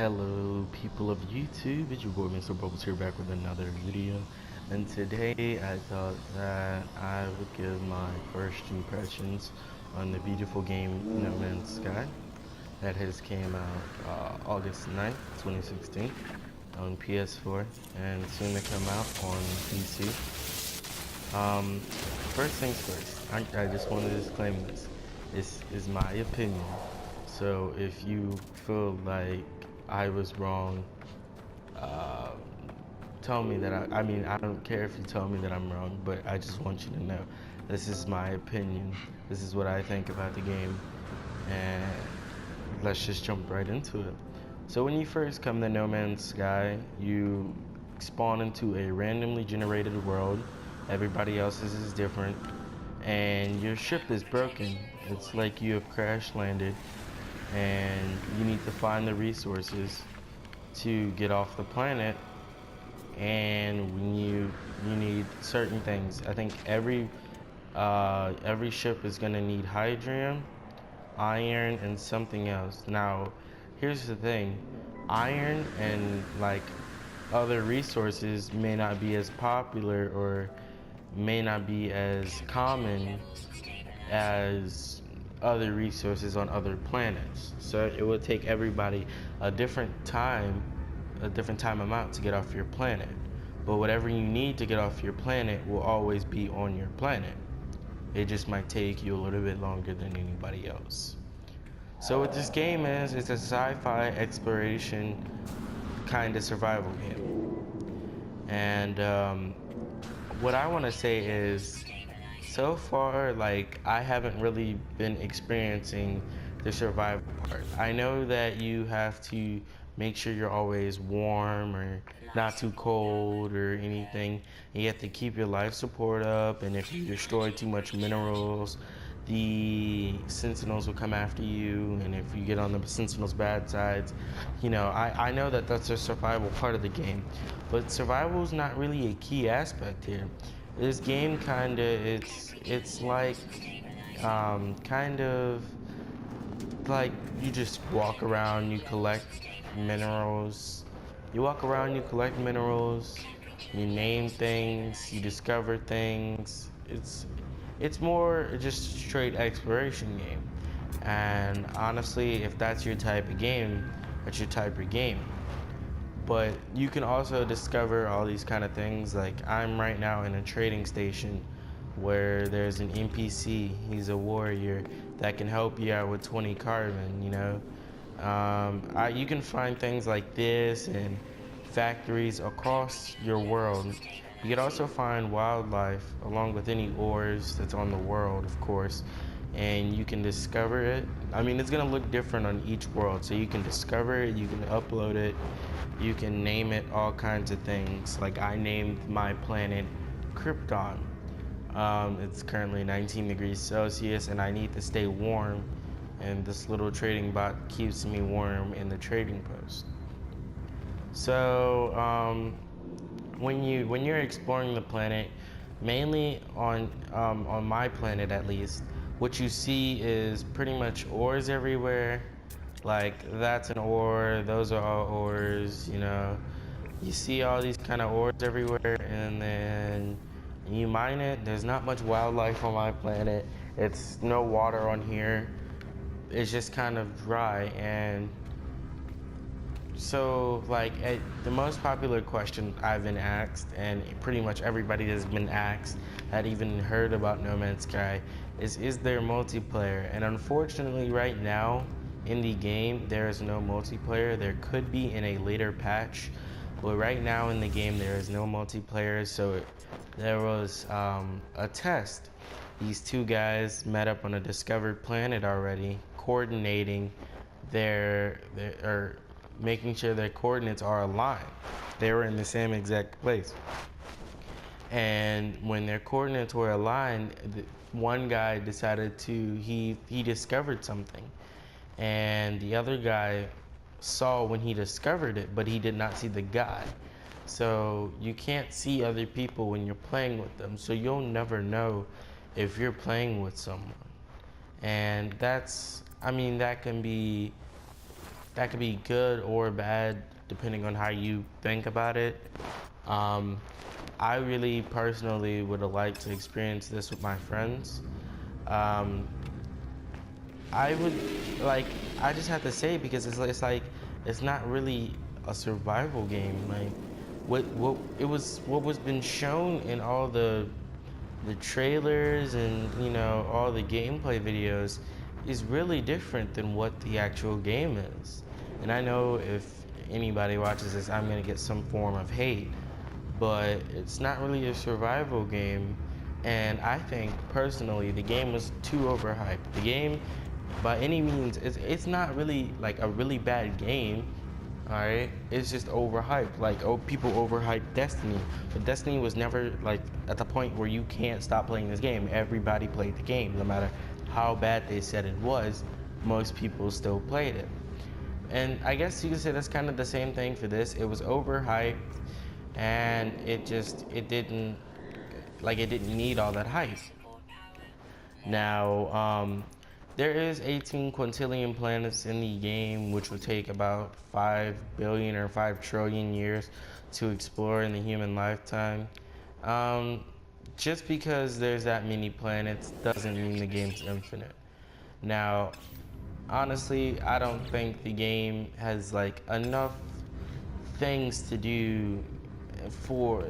Hello, people of YouTube. It's your boy Mr. Bubbles here back with another video. And today I thought that I would give my first impressions on the beautiful game No Man's Sky that has came out August 9th, 2016 on PS4 and soon to come out on PC. First things first, I just want to disclaim this. This is my opinion. So if you feel like I was wrong, uh, tell me that I don't care if you tell me that I'm wrong, but I just want you to know this is my opinion. This is what I think about the game. And let's just jump right into it. So when you first come to No Man's Sky, you spawn into a randomly generated world. Everybody else's is different, and your ship is broken. It's like you have crash landed, and you need to find the resources to get off the planet. And when you need certain things. I think every ship is gonna need hydrogen, iron, and something else. Now, here's the thing: iron and like other resources may not be as popular or may not be as common as other resources on other planets. So it will take everybody a different time, a different time amount to get off your planet. But whatever you need to get off your planet will always be on your planet. It just might take you a little bit longer than anybody else. So what this game is, it's a sci-fi exploration kind of survival game. And what I want to say is, so far, like, I haven't really been experiencing the survival part. I know that you have to make sure you're always warm or not too cold or anything. You have to keep your life support up, and if you destroy too much minerals, the sentinels will come after you, and if you get on the sentinels' bad sides, I know that that's a survival part of the game, but survival is not really a key aspect here. This game it's like kind of like you just walk around, you collect minerals. You walk around, you collect minerals, you name things, you discover things. It's more just a straight exploration game. And honestly, if that's your type of game, that's your type of game. But you can also discover all these kind of things. Like, I'm right now in a trading station where there's an NPC. He's a warrior that can help you out with 20 carbon. You can find things like this in factories across your world. You can also find wildlife along with any ores that's on the world, of course, and you can discover it. I mean, it's gonna look different on each world, so you can discover it, you can upload it, you can name it all kinds of things. Like, I named my planet Krypton. It's currently 19 degrees Celsius, and I need to stay warm, and this little trading bot keeps me warm in the trading post. So when you're exploring the planet, mainly on my planet at least, what you see is pretty much ores everywhere. Like, that's an ore, those are all ores. You see all these kind of ores everywhere, and then you mine it. There's not much wildlife on my planet. It's no water on here. It's just kind of dry. And so, like, the most popular question I've been asked, and pretty much everybody that's been asked, that even heard about No Man's Sky, is there multiplayer? And unfortunately, right now in the game, there is no multiplayer. There could be in a later patch, but right now in the game, there is no multiplayer. So there was a test. These two guys met up on a discovered planet already, coordinating or making sure their coordinates are aligned. They were in the same exact place. And when their coordinates were aligned, one guy decided he discovered something. And the other guy saw when he discovered it, but he did not see the guy. So you can't see other people when you're playing with them. So you'll never know if you're playing with someone. And that can be that could be good or bad depending on how you think about it. Um, I really personally would have liked to experience this with my friends. Um, I would like. I just have to say it because it's like it's not really a survival game. Like what was been shown in all the trailers and all the gameplay videos is really different than what the actual game is. And I know if anybody watches this, I'm gonna get some form of hate, but it's not really a survival game. And I think personally the game was too overhyped. The game, by any means, it's not really like a really bad game. All right, it's just overhyped. Like, oh, people overhyped Destiny, but Destiny was never like at the point where you can't stop playing this game. Everybody played the game, no matter how bad they said it was. Most people still played it, and I guess you could say that's kind of the same thing for this. It was overhyped, and it didn't need all that hype. Now, there is 18 quintillion planets in the game, which would take about 5 billion or 5 trillion years to explore in the human lifetime. Um, just because there's that many planets doesn't mean the game's infinite. Now, honestly, I don't think the game has like enough things to do for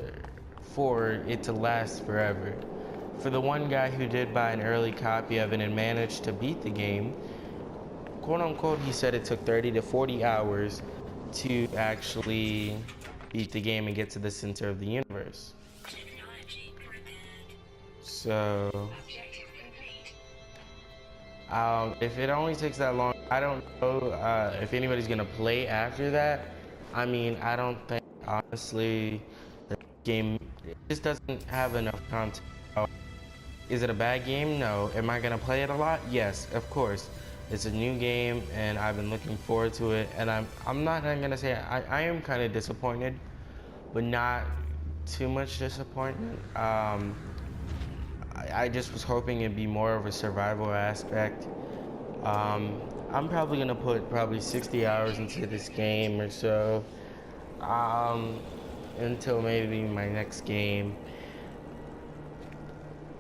for it to last forever. For the one guy who did buy an early copy of it and managed to beat the game, quote unquote, he said it took 30 to 40 hours to actually beat the game and get to the center of the universe. So, if it only takes that long, I don't know if anybody's gonna play after that. I mean, I don't think, honestly, the game just doesn't have enough content. Is it a bad game? No. Am I gonna play it a lot? Yes, of course. It's a new game, and I've been looking forward to it. And I'm not gonna say I am kind of disappointed, but not too much disappointment. I just was hoping it'd be more of a survival aspect. I'm probably gonna put probably 60 hours into this game or so, um, until maybe my next game.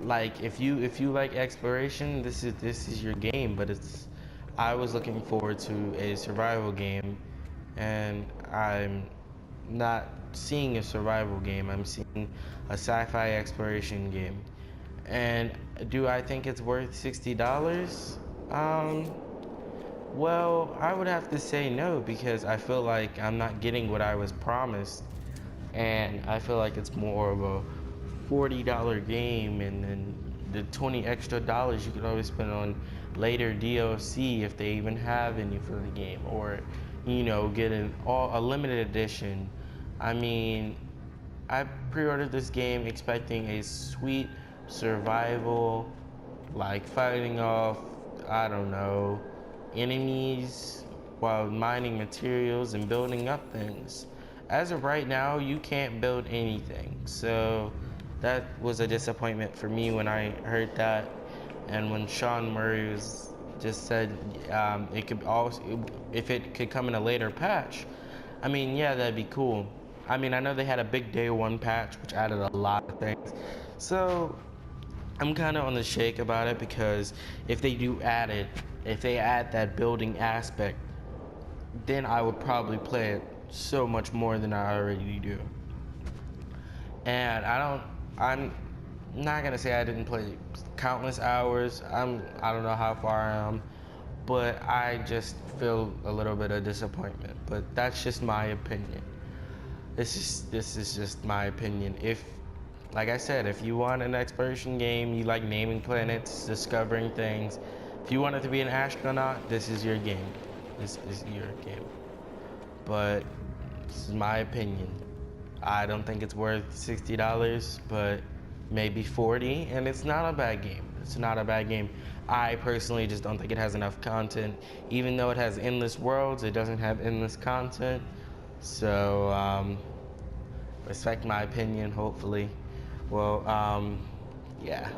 Like if you like exploration, this is your game. But I was looking forward to a survival game, and I'm not seeing a survival game. I'm seeing a sci-fi exploration game. And do I think it's worth $60? Well, I would have to say no because I feel like I'm not getting what I was promised, and I feel like it's more of a $40 game, and then the 20 extra dollars you could always spend on later DLC if they even have any for the game, or get a limited edition. I mean, I pre-ordered this game expecting a sweet survival, like fighting off, I don't know, enemies while mining materials and building up things. As of right now, you can't build anything. So that was a disappointment for me when I heard that. And when Sean Murray just said it could also, if it could come in a later patch, I mean, yeah, that'd be cool. I mean, I know they had a big day one patch, which added a lot of things. So I'm kind of on the shake about it because if they do add it, if they add that building aspect, then I would probably play it so much more than I already do. And I'm not gonna say I didn't play countless hours. I don't know how far I am, but I just feel a little bit of disappointment. But that's just my opinion. This is just my opinion. If, like I said, if you want an exploration game, you like naming planets, discovering things, if you want it to be an astronaut, this is your game. This is your game. But this is my opinion. I don't think it's worth $60, but maybe 40, and it's not a bad game. It's not a bad game. I personally just don't think it has enough content. Even though it has endless worlds, it doesn't have endless content. So, respect my opinion, hopefully. Well, yeah.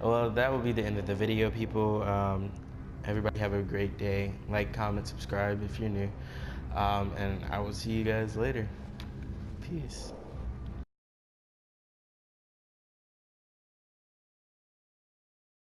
Well, that will be the end of the video, people. Everybody have a great day. Like, comment, subscribe if you're new. And I will see you guys later. Peace.